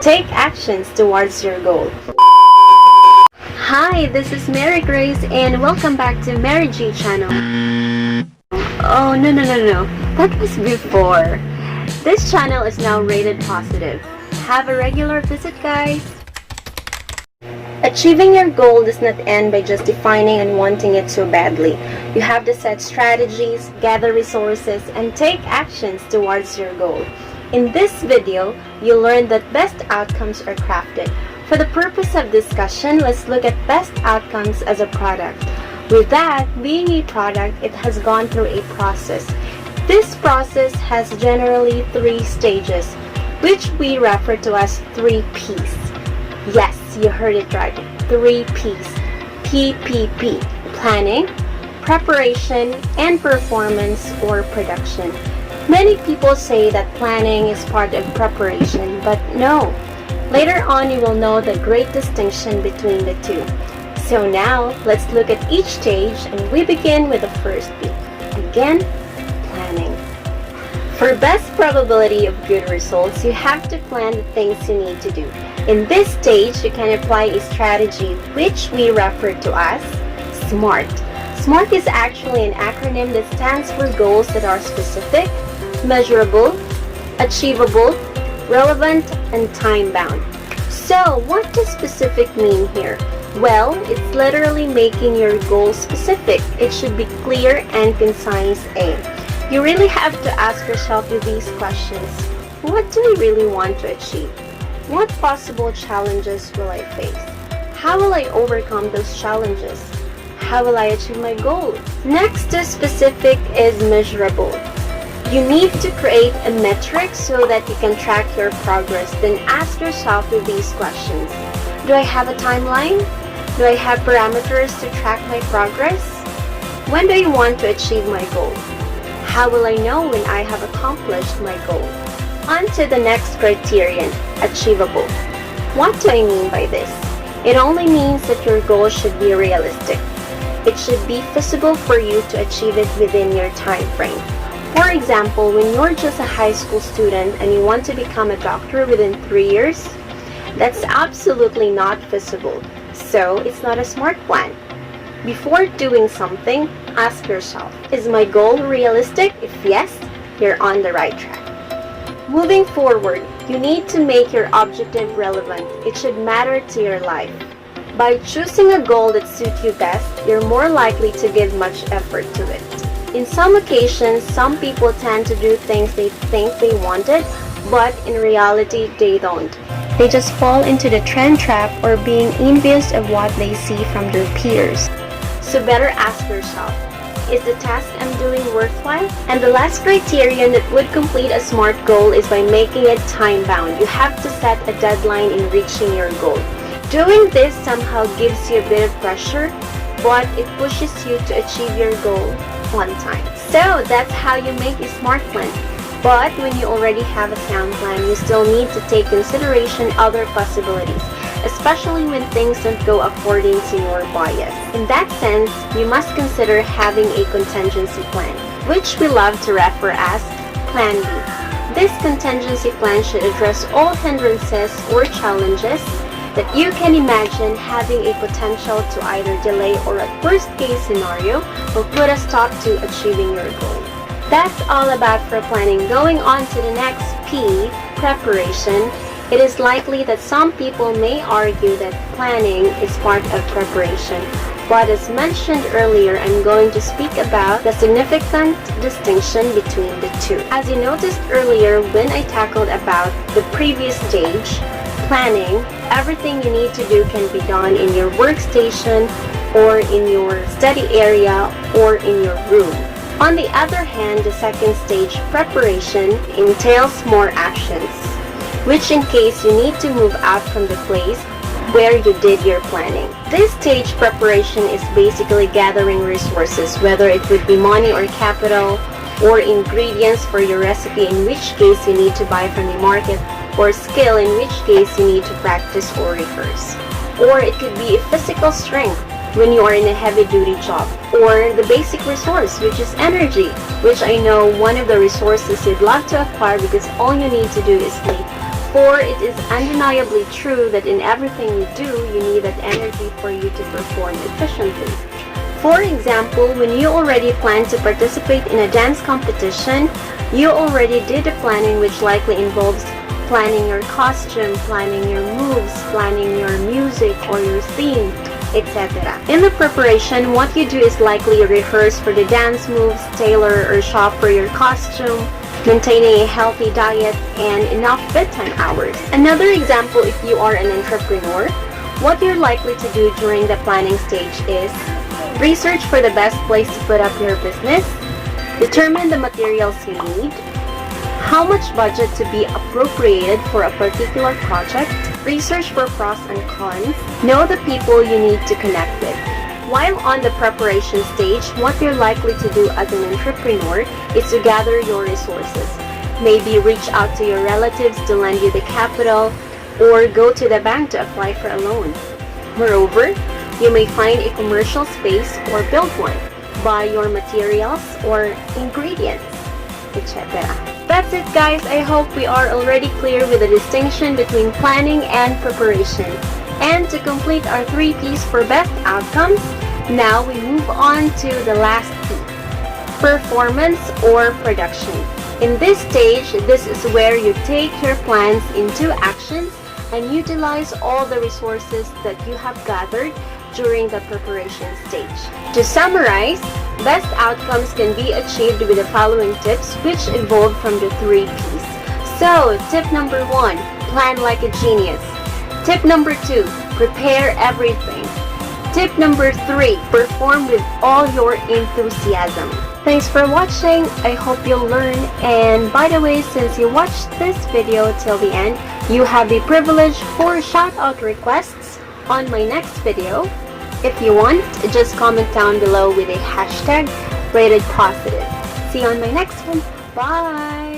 take actions towards your goal. Hi, this is Mary Grace and welcome back to Mary G channel. Oh, no. That was before. This channel is now rated positive. Have a regular visit, guys. Achieving your goal does not end by just defining and wanting it so badly. You have to set strategies, gather resources, and take actions towards your goal. In this video, you'll learn that best outcomes are crafted. For the purpose of discussion, let's look at best outcomes as a product. With that, being a product, it has gone through a process. This process has generally 3 stages, which we refer to as 3 Ps. Yes, you heard it right. 3 Ps. PPP. Planning, preparation, and performance or production. Many people say that planning is part of preparation, but no. Later on, you will know the great distinction between the two. So now, let's look at each stage, and we begin with the first P. Again, planning. For best probability of good results, you have to plan the things you need to do. In this stage, you can apply a strategy which we refer to as SMART. SMART is actually an acronym that stands for goals that are specific, measurable, achievable, relevant, and time-bound. So, what does specific mean here? Well, it's literally making your goal specific. It should be clear and concise. You really have to ask yourself these questions. What do I really want to achieve? What possible challenges will I face? How will I overcome those challenges? How will I achieve my goal? Next to specific is measurable. You need to create a metric so that you can track your progress. Then ask yourself these questions. Do I have a timeline? Do I have parameters to track my progress? When do I want to achieve my goal? How will I know when I have accomplished my goal? On to the next criterion, achievable. What do I mean by this? It only means that your goal should be realistic. It should be feasible for you to achieve it within your time frame. For example, when you're just a high school student and you want to become a doctor within 3 years, that's absolutely not feasible. So it's not a SMART plan. Before doing something, ask yourself, is my goal realistic? If yes, you're on the right track. Moving forward, you need to make your objective relevant. It should matter to your life. By choosing a goal that suits you best, you're more likely to give much effort to it. In some occasions, some people tend to do things they think they wanted, but in reality, they don't. They just fall into the trend trap or being envious of what they see from their peers. So better ask yourself, is the task I'm doing worthwhile? And the last criterion that would complete a SMART goal is by making it time-bound. You have to set a deadline in reaching your goal. Doing this somehow gives you a bit of pressure, but it pushes you to achieve your goal on time. So that's how you make a SMART plan. But when you already have a sound plan, you still need to take consideration other possibilities, especially when things don't go according to your bias. In that sense, you must consider having a contingency plan, which we love to refer as Plan B. This contingency plan should address all hindrances or challenges that you can imagine having a potential to either delay or at worst case scenario will put a stop to achieving your goal. That's all about for planning. Going on to the next P, preparation. It is likely that some people may argue that planning is part of preparation. But as mentioned earlier, I'm going to speak about the significant distinction between the two. As you noticed earlier when I tackled about the previous stage, planning, everything you need to do can be done in your workstation or in your study area or in your room. On the other hand, the second stage, preparation, entails more actions, which in case you need to move out from the place where you did your planning. This stage preparation is basically gathering resources, whether it would be money or capital, or ingredients for your recipe, in which case you need to buy from the market, or skill, in which case you need to practice or rehearse. Or it could be a physical strength when you are in a heavy-duty job, or the basic resource, which is energy, which I know one of the resources you'd love to acquire because all you need to do is sleep For it is undeniably true that in everything you do, you need that energy for you to perform efficiently. For example, when you already plan to participate in a dance competition, you already did the planning, which likely involves planning your costume, planning your moves, planning your music or your theme, etc. In the preparation, what you do is likely rehearse for the dance moves, tailor or shop for your costume, maintaining a healthy diet, and enough bedtime hours. Another example, if you are an entrepreneur, what you're likely to do during the planning stage is research for the best place to put up your business, determine the materials you need, how much budget to be appropriated for a particular project, research for pros and cons, know the people you need to connect with. While on the preparation stage, what you're likely to do as an entrepreneur is to gather your resources. Maybe reach out to your relatives to lend you the capital, or go to the bank to apply for a loan. Moreover, you may find a commercial space or build one, buy your materials or ingredients, etc. That's it, guys. I hope we are already clear with the distinction between planning and preparation. And to complete our 3 P's for best outcomes, now we move on to the last P, performance or production. In this stage, this is where you take your plans into actions and utilize all the resources that you have gathered during the preparation stage. To summarize, best outcomes can be achieved with the following tips, which evolved from the 3 P's. So, tip number 1, plan like a genius. Tip number 2, prepare everything. Tip number 3, perform with all your enthusiasm. Thanks for watching. I hope you'll learn. And by the way, since you watched this video till the end, you have the privilege for shout-out requests on my next video. If you want, just comment down below with a hashtag rated positive. See you on my next one. Bye!